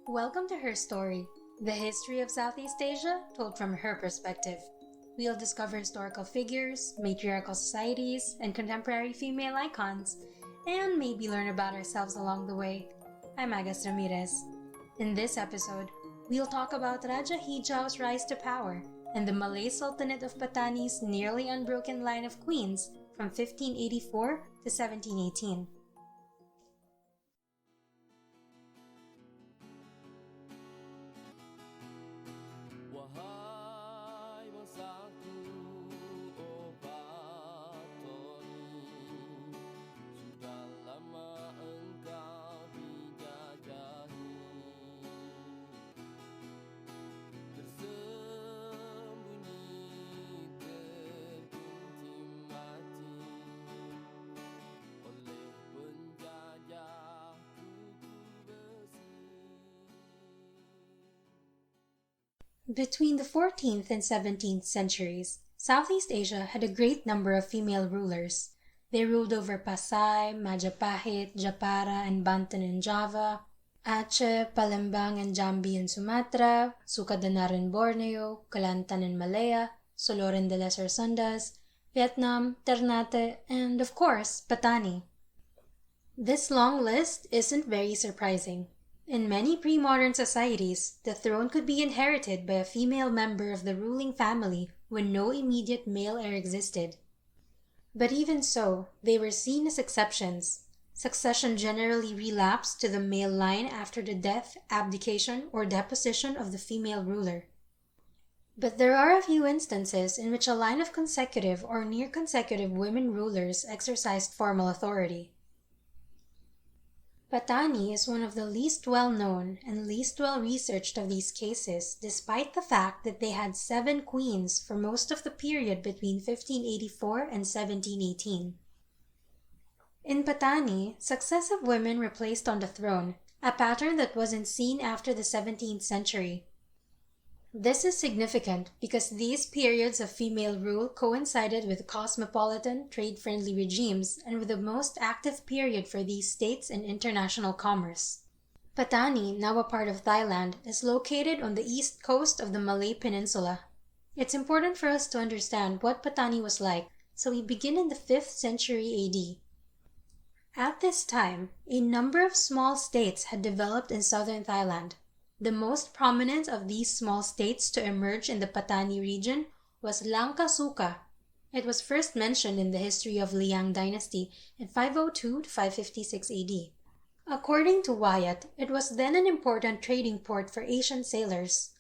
Welcome to Her Story, the history of Southeast Asia told from her perspective. We'll discover historical figures, matriarchal societies, and contemporary female icons, and maybe learn about ourselves along the way. I'm Agus Ramirez. In this episode, we'll talk about Raja Hijao's rise to power and the Malay Sultanate of Patani's nearly unbroken line of queens from 1584 to 1718. Wahai bangsaku, oh Batoni, sudah lama engkau dijajahi, tersembunyi tergunting mati oleh penjajah kuku besi. Between the 14th and 17th centuries, Southeast Asia had a great number of female rulers. They ruled over Pasay, Majapahit, Japara, and Banten in Java, Aceh, Palembang and Jambi in Sumatra, Sukadanar in Borneo, Kelantan in Malaya, Soloran de las Sorsonas, Vietnam, Ternate, and of course, Patani. This long list isn't very surprising. In many pre-modern societies, the throne could be inherited by a female member of the ruling family when no immediate male heir existed. But even so, they were seen as exceptions. Succession generally relapsed to the male line after the death, abdication, or deposition of the female ruler. But there are a few instances in which a line of consecutive or near-consecutive women rulers exercised formal authority. Patani is one of the least well-known and least well-researched of these cases, despite the fact that they had 7 queens for most of the period between 1584 and 1718. In Patani, successive women were placed on the throne, a pattern that wasn't seen after the 17th century. This is significant because these periods of female rule coincided with cosmopolitan, trade-friendly regimes and were the most active period for these states in international commerce. Patani, now a part of Thailand, is located on the east coast of the Malay Peninsula. It's important for us to understand what Patani was like, so we begin in the 5th century AD. At this time, a number of small states had developed in southern Thailand. The most prominent of these small states to emerge in the Patani region was Langka Suka. It was first mentioned in the history of Liang dynasty in 502 to 556 AD. According to Wyatt, it was then an important trading port for Asian sailors.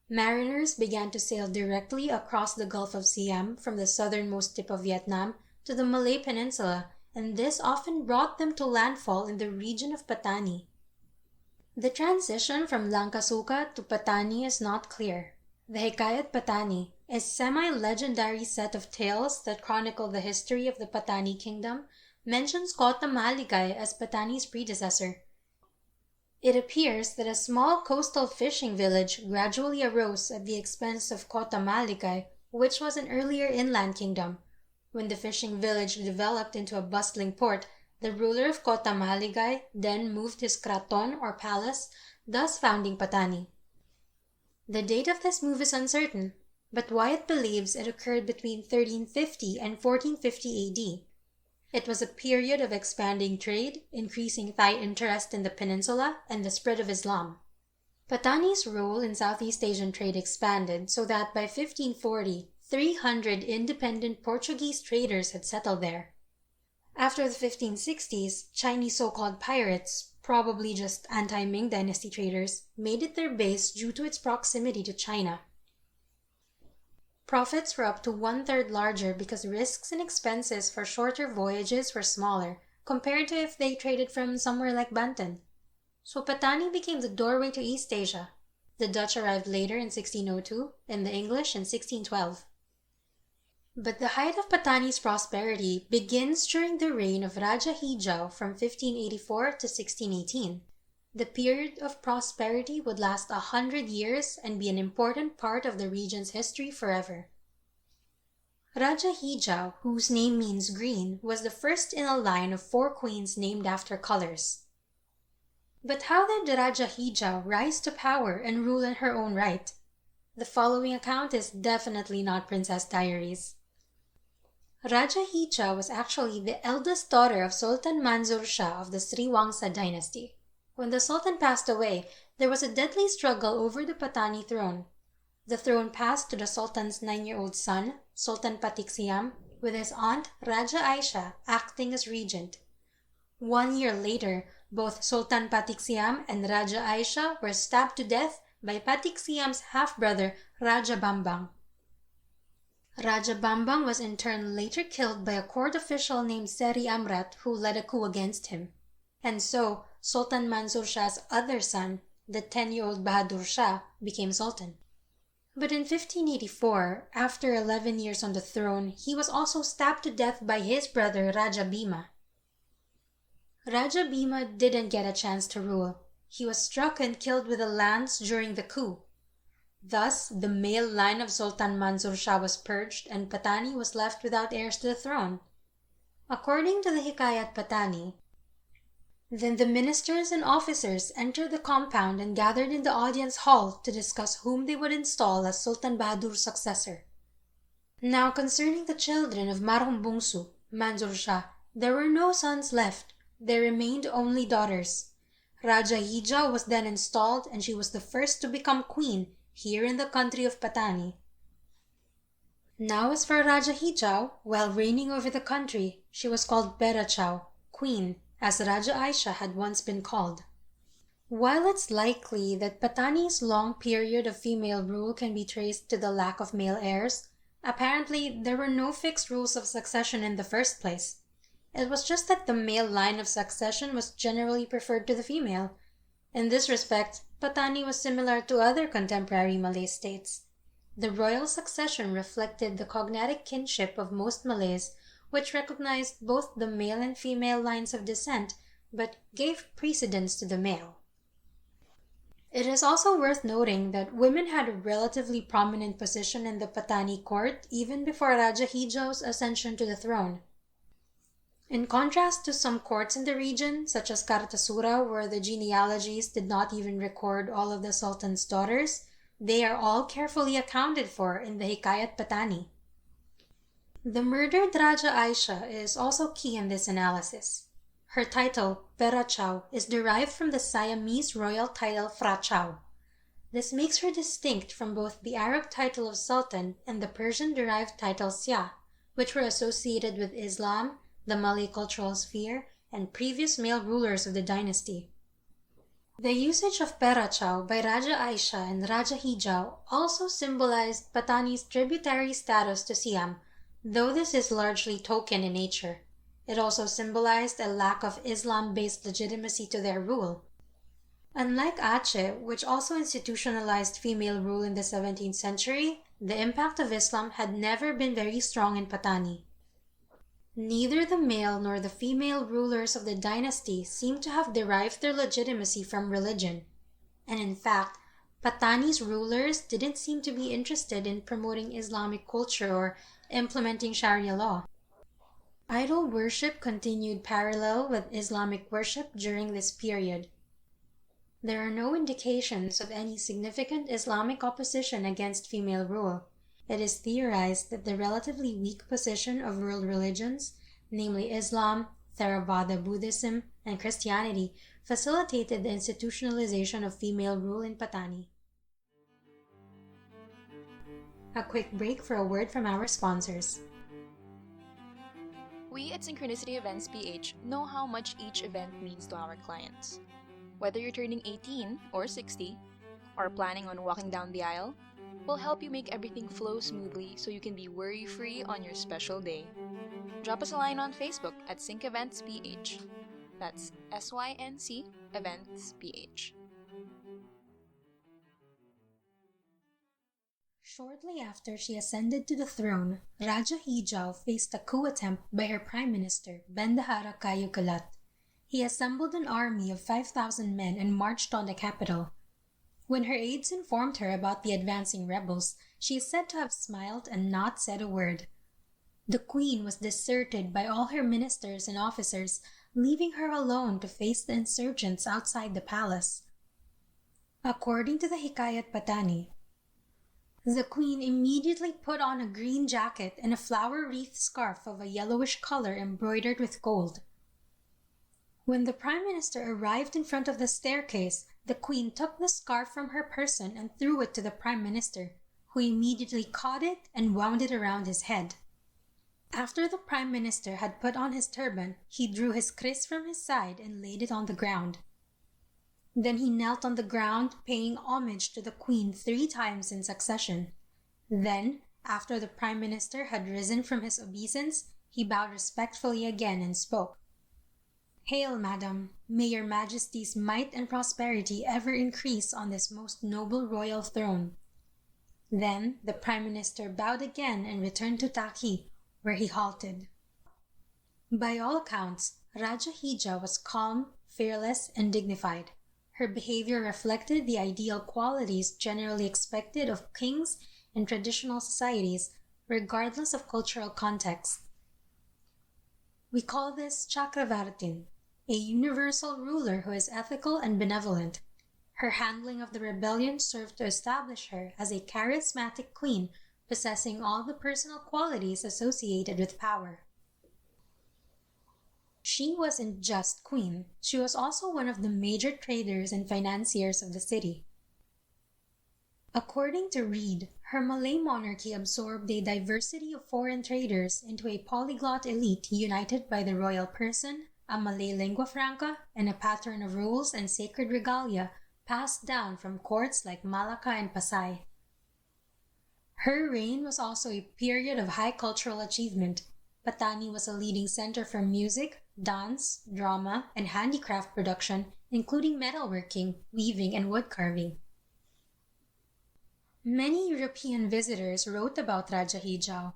Mariners began to sail directly across the Gulf of Siam from the southernmost tip of Vietnam to the Malay Peninsula, and this often brought them to landfall in the region of Patani. The transition from Langka Suka to Patani is not clear. The Hikayat Patani, a semi-legendary set of tales that chronicle the history of the Patani kingdom, mentions Kota Mahaligay as Patani's predecessor. It appears that a small coastal fishing village gradually arose at the expense of Kota Mahaligay, which was an earlier inland kingdom. When the fishing village developed into a bustling port, the ruler of Kota Mahaligay then moved his kraton or palace, thus founding Patani. The date of this move is uncertain, but Wyatt believes it occurred between 1350 and 1450 AD. It was a period of expanding trade, increasing Thai interest in the peninsula, and the spread of Islam. Patani's role in Southeast Asian trade expanded so that by 1540, 300 independent Portuguese traders had settled there. After the 1560s, Chinese so-called pirates, probably just anti-Ming dynasty traders, made it their base due to its proximity to China. Profits were up to 1/3 larger because risks and expenses for shorter voyages were smaller compared to if they traded from somewhere like Banten. So Patani became the doorway to East Asia. The Dutch arrived later in 1602 and the English in 1612. But the height of Patani's prosperity begins during the reign of Raja Hijau from 1584 to 1618. The period of prosperity would last 100 years and be an important part of the region's history forever. Raja Hijau, whose name means green, was the first in a line of 4 queens named after colors. But how did Raja Hijau rise to power and rule in her own right? The following account is definitely not Princess Diaries. Raja Hijau was actually the eldest daughter of Sultan Manzur Shah of the Sriwangsa dynasty. When the Sultan passed away, there was a deadly struggle over the Patani throne. The throne passed to the Sultan's 9-year-old son, Sultan Patik Siam, with his aunt Raja Aisha acting as regent. 1 year later, both Sultan Patik Siam and Raja Aisha were stabbed to death by Patik Siam's half-brother Raja Bambang. Raja Bambang was in turn later killed by a court official named Seri Amrat who led a coup against him. And so, Sultan Mansur Shah's other son, the 10-year-old Bahadur Shah, became Sultan. But in 1584, after 11 years on the throne, he was also stabbed to death by his brother Raja Bhima. Raja Bhima didn't get a chance to rule. He was struck and killed with a lance during the coup. Thus, the male line of Sultan Mansur Shah was purged and Patani was left without heirs to the throne. According to the Hikayat Patani, then the ministers and officers entered the compound and gathered in the audience hall to discuss whom they would install as Sultan Bahadur's successor. Now concerning the children of Marhum Bungsu, Mansur Shah, there were no sons left. There remained only daughters. Raja Hijau was then installed and she was the first to become queen here in the country of Patani. Now as for Raja Hijau, while reigning over the country, she was called Perachau, queen, as Raja Aisha had once been called. While it's likely that Patani's long period of female rule can be traced to the lack of male heirs, apparently there were no fixed rules of succession in the first place. It was just that the male line of succession was generally preferred to the female. In this respect, Patani was similar to other contemporary Malay states. The royal succession reflected the cognatic kinship of most Malays, which recognized both the male and female lines of descent, but gave precedence to the male. It is also worth noting that women had a relatively prominent position in the Patani court even before Raja Hijau's ascension to the throne. In contrast to some courts in the region, such as Kartasura, where the genealogies did not even record all of the Sultan's daughters, they are all carefully accounted for in the Hikayat Patani. The murdered Raja Aisha is also key in this analysis. Her title, Perachau, is derived from the Siamese royal title Frachau. This makes her distinct from both the Arab title of Sultan and the Persian-derived title Sia, which were associated with Islam, the Malay cultural sphere, and previous male rulers of the dynasty. The usage of Perachau by Raja Aisha and Raja Hijau also symbolized Patani's tributary status to Siam, though this is largely token in nature. It also symbolized a lack of Islam-based legitimacy to their rule. Unlike Aceh, which also institutionalized female rule in the 17th century, the impact of Islam had never been very strong in Patani. Neither the male nor the female rulers of the dynasty seem to have derived their legitimacy from religion. And in fact, Patani's rulers didn't seem to be interested in promoting Islamic culture or implementing Sharia law. Idol worship continued parallel with Islamic worship during this period. There are no indications of any significant Islamic opposition against female rule. It is theorized that the relatively weak position of world religions, namely Islam, Theravada Buddhism, and Christianity, facilitated the institutionalization of female rule in Patani. A quick break for a word from our sponsors. We at Synchronicity Events PH know how much each event means to our clients. Whether you're turning 18 or 60, or planning on walking down the aisle, we'll help you make everything flow smoothly so you can be worry-free on your special day. Drop us a line on Facebook at Sync Events PH. That's SYNC Events PH. Shortly after she ascended to the throne, Raja Hijau faced a coup attempt by her prime minister, Bendahara Kayu Kalat. He assembled an army of 5,000 men and marched on the capital. When her aides informed her about the advancing rebels, she is said to have smiled and not said a word. The queen was deserted by all her ministers and officers, leaving her alone to face the insurgents outside the palace. According to the Hikayat Patani, the queen immediately put on a green jacket and a flower-wreathed scarf of a yellowish color embroidered with gold. When the prime minister arrived in front of the staircase, the queen took the scarf from her person and threw it to the prime minister, who immediately caught it and wound it around his head. After the prime minister had put on his turban, he drew his kris from his side and laid it on the ground. Then he knelt on the ground, paying homage to the queen 3 times in succession. Then, after the prime minister had risen from his obeisance, he bowed respectfully again and spoke. "Hail, madam! May your majesty's might and prosperity ever increase on this most noble royal throne." Then the prime minister bowed again and returned to Taki, where he halted. By all accounts, Raja Hija was calm, fearless, and dignified. Her behavior reflected the ideal qualities generally expected of kings in traditional societies, regardless of cultural context. We call this Chakravartin, a universal ruler who is ethical and benevolent. Her handling of the rebellion served to establish her as a charismatic queen possessing all the personal qualities associated with power. She wasn't just queen, she was also one of the major traders and financiers of the city. According to Reed, her Malay monarchy absorbed a diversity of foreign traders into a polyglot elite united by the royal person, a Malay lingua franca, and a pattern of rules and sacred regalia passed down from courts like Malacca and Pasay. Her reign was also a period of high cultural achievement. Patani was a leading center for music, dance, drama, and handicraft production, including metalworking, weaving, and wood carving. Many European visitors wrote about Raja Hijau.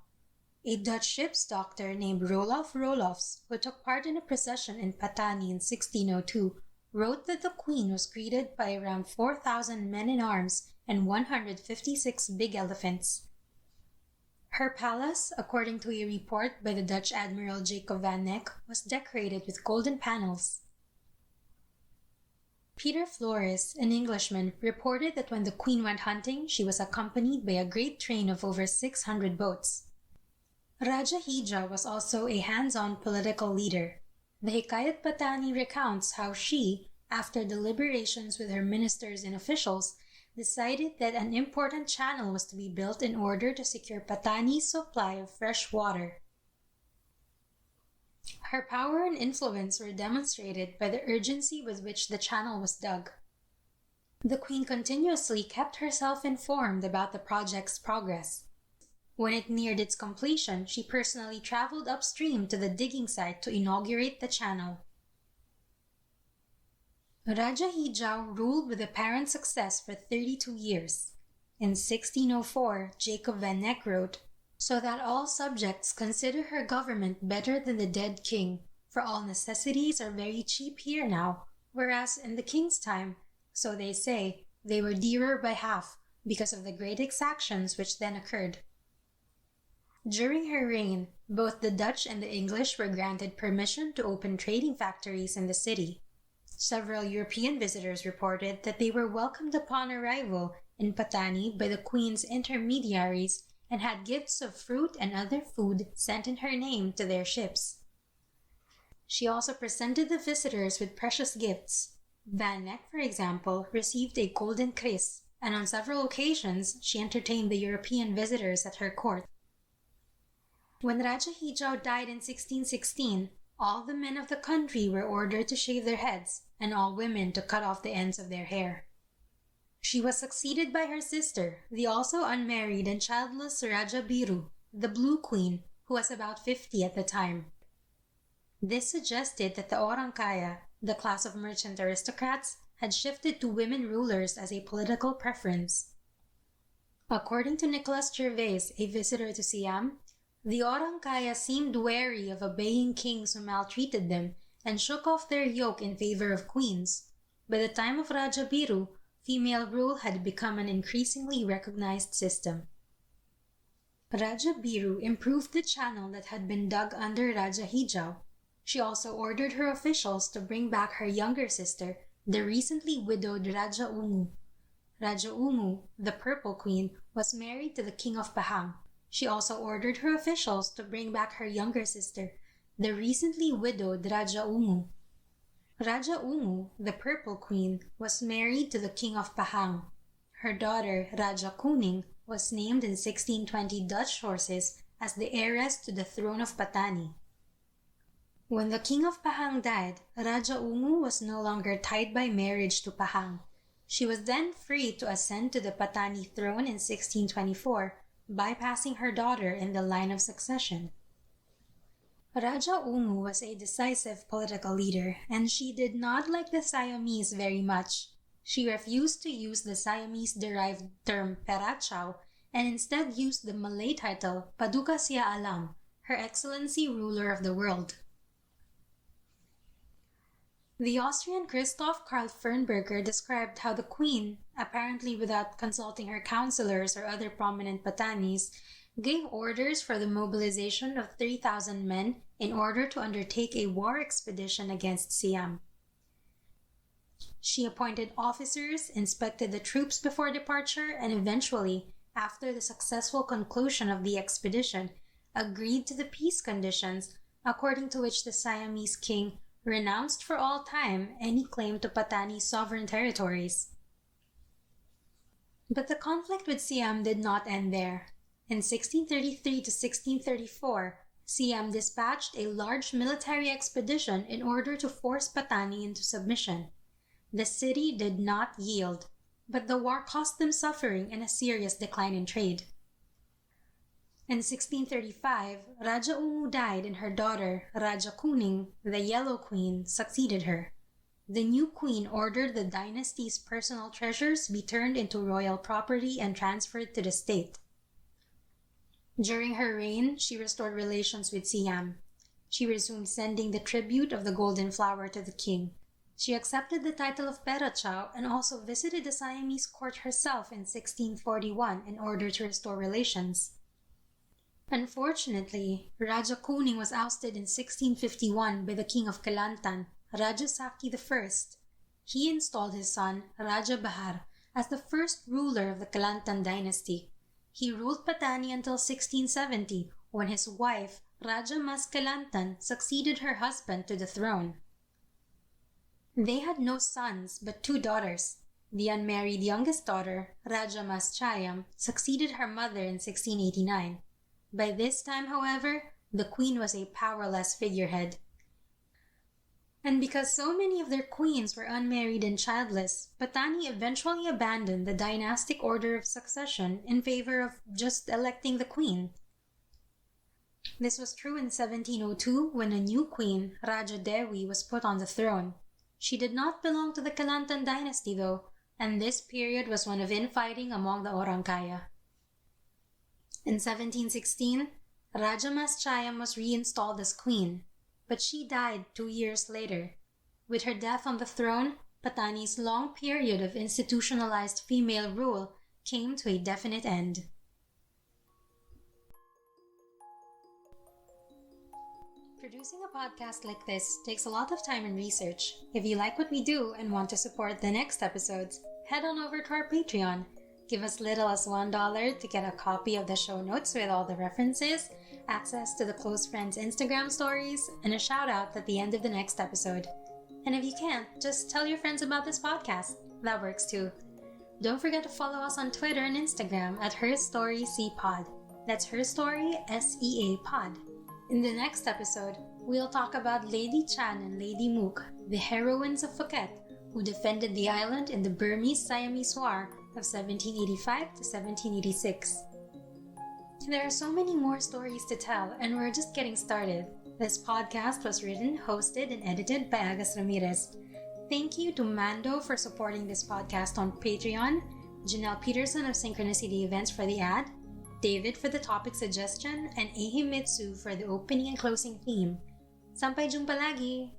A Dutch ship's doctor named Roloff Rolofs, who took part in a procession in Patani in 1602, wrote that the queen was greeted by around 4,000 men-in-arms and 156 big elephants. Her palace, according to a report by the Dutch Admiral Jacob van Neck, was decorated with golden panels. Peter Flores, an Englishman, reported that when the queen went hunting, she was accompanied by a great train of over 600 boats. Raja Hija was also a hands-on political leader. The Hikayat Patani recounts how she, after deliberations with her ministers and officials, decided that an important channel was to be built in order to secure Patani's supply of fresh water. Her power and influence were demonstrated by the urgency with which the channel was dug. The queen continuously kept herself informed about the project's progress. When it neared its completion, she personally traveled upstream to the digging site to inaugurate the channel. Raja Hijau ruled with apparent success for 32 years. In 1604, Jacob van Neck wrote, "So that all subjects consider her government better than the dead king, for all necessities are very cheap here now, whereas in the king's time, so they say, they were dearer by half, because of the great exactions which then occurred." During her reign, both the Dutch and the English were granted permission to open trading factories in the city. Several European visitors reported that they were welcomed upon arrival in Patani by the queen's intermediaries and had gifts of fruit and other food sent in her name to their ships. She also presented the visitors with precious gifts. Van Neck, for example, received a golden kris, and on several occasions she entertained the European visitors at her court. When Raja Hijau died in 1616, all the men of the country were ordered to shave their heads, and all women to cut off the ends of their hair. She was succeeded by her sister, the also unmarried and childless Raja Biru, the Blue Queen, who was about 50 at the time. This suggested that the Orang Kaya, the class of merchant aristocrats, had shifted to women rulers as a political preference. According to Nicholas Gervais, a visitor to Siam, the Orang Kaya seemed wary of obeying kings who maltreated them and shook off their yoke in favor of queens. By the time of Raja Biru, female rule had become an increasingly recognized system. Raja Biru improved the channel that had been dug under Raja Hijau. She also ordered her officials to bring back her younger sister, the recently widowed Raja Ungu. Raja Ungu, the Purple Queen, was married to the King of Pahang. She also ordered her officials to bring back her younger sister, the recently widowed Raja Ungu. Raja Ungu, the Purple Queen, was married to the King of Pahang. Her daughter, Raja Kuning, was named in 1620 Dutch sources as the heiress to the throne of Patani. When the King of Pahang died, Raja Ungu was no longer tied by marriage to Pahang. She was then free to ascend to the Patani throne in 1624, bypassing her daughter in the line of succession. Raja Ungu was a decisive political leader, and she did not like the Siamese very much. She refused to use the Siamese-derived term Perachao and instead used the Malay title Paduka Sia Alam, Her Excellency Ruler of the World. The Austrian Christoph Karl Fernberger described how the queen, apparently without consulting her counselors or other prominent Patanis, gave orders for the mobilization of 3,000 men in order to undertake a war expedition against Siam. She appointed officers, inspected the troops before departure, and eventually, after the successful conclusion of the expedition, agreed to the peace conditions, according to which the Siamese king renounced for all time any claim to Patani's sovereign territories. But the conflict with Siam did not end there. In 1633 to 1634, Siam dispatched a large military expedition in order to force Patani into submission. The city did not yield, but the war cost them suffering and a serious decline in trade. In 1635, Raja Ungu died and her daughter, Raja Kuning, the Yellow Queen, succeeded her. The new queen ordered the dynasty's personal treasures be turned into royal property and transferred to the state. During her reign, she restored relations with Siam. She resumed sending the tribute of the golden flower to the king. She accepted the title of Perachao and also visited the Siamese court herself in 1641 in order to restore relations. Unfortunately, Raja Kuning was ousted in 1651 by the king of Kelantan, Raja Saki I. He installed his son, Raja Bahar, as the first ruler of the Kelantan dynasty. He ruled Patani until 1670, when his wife, Raja Mas Kelantan, succeeded her husband to the throne. They had no sons, but 2 daughters. The unmarried youngest daughter, Raja Mas Chayam, succeeded her mother in 1689. By this time, however, the queen was a powerless figurehead. And because so many of their queens were unmarried and childless, Patani eventually abandoned the dynastic order of succession in favor of just electing the queen. This was true in 1702 when a new queen, Raja Dewi, was put on the throne. She did not belong to the Kelantan dynasty though, and this period was one of infighting among the Orang Kaya. In 1716, Raja Mas Chayam was reinstalled as queen, but she died 2 years later. With her death on the throne, Patani's long period of institutionalized female rule came to a definite end. Producing a podcast like this takes a lot of time and research. If you like what we do and want to support the next episodes, head on over to our Patreon. Give as little as $1 to get a copy of the show notes with all the references, access to the close friends Instagram stories, and a shout out at the end of the next episode. And if you can't, just tell your friends about this podcast. That works too. Don't forget to follow us on Twitter and Instagram at HerStoryCPod. That's HerStory SEA Pod. In the next episode, we'll talk about Lady Chan and Lady Mook, the heroines of Phuket, who defended the island in the Burmese-Siamese War of 1785 to 1786. There are so many more stories to tell, and we're just getting started. This podcast was written, hosted, and edited by Agus Ramirez. Thank you to Mando for supporting this podcast on Patreon, Janelle Peterson of Synchronicity Events for the ad, David for the topic suggestion, and Ehimitsu for the opening and closing theme. Sampay jung palagi!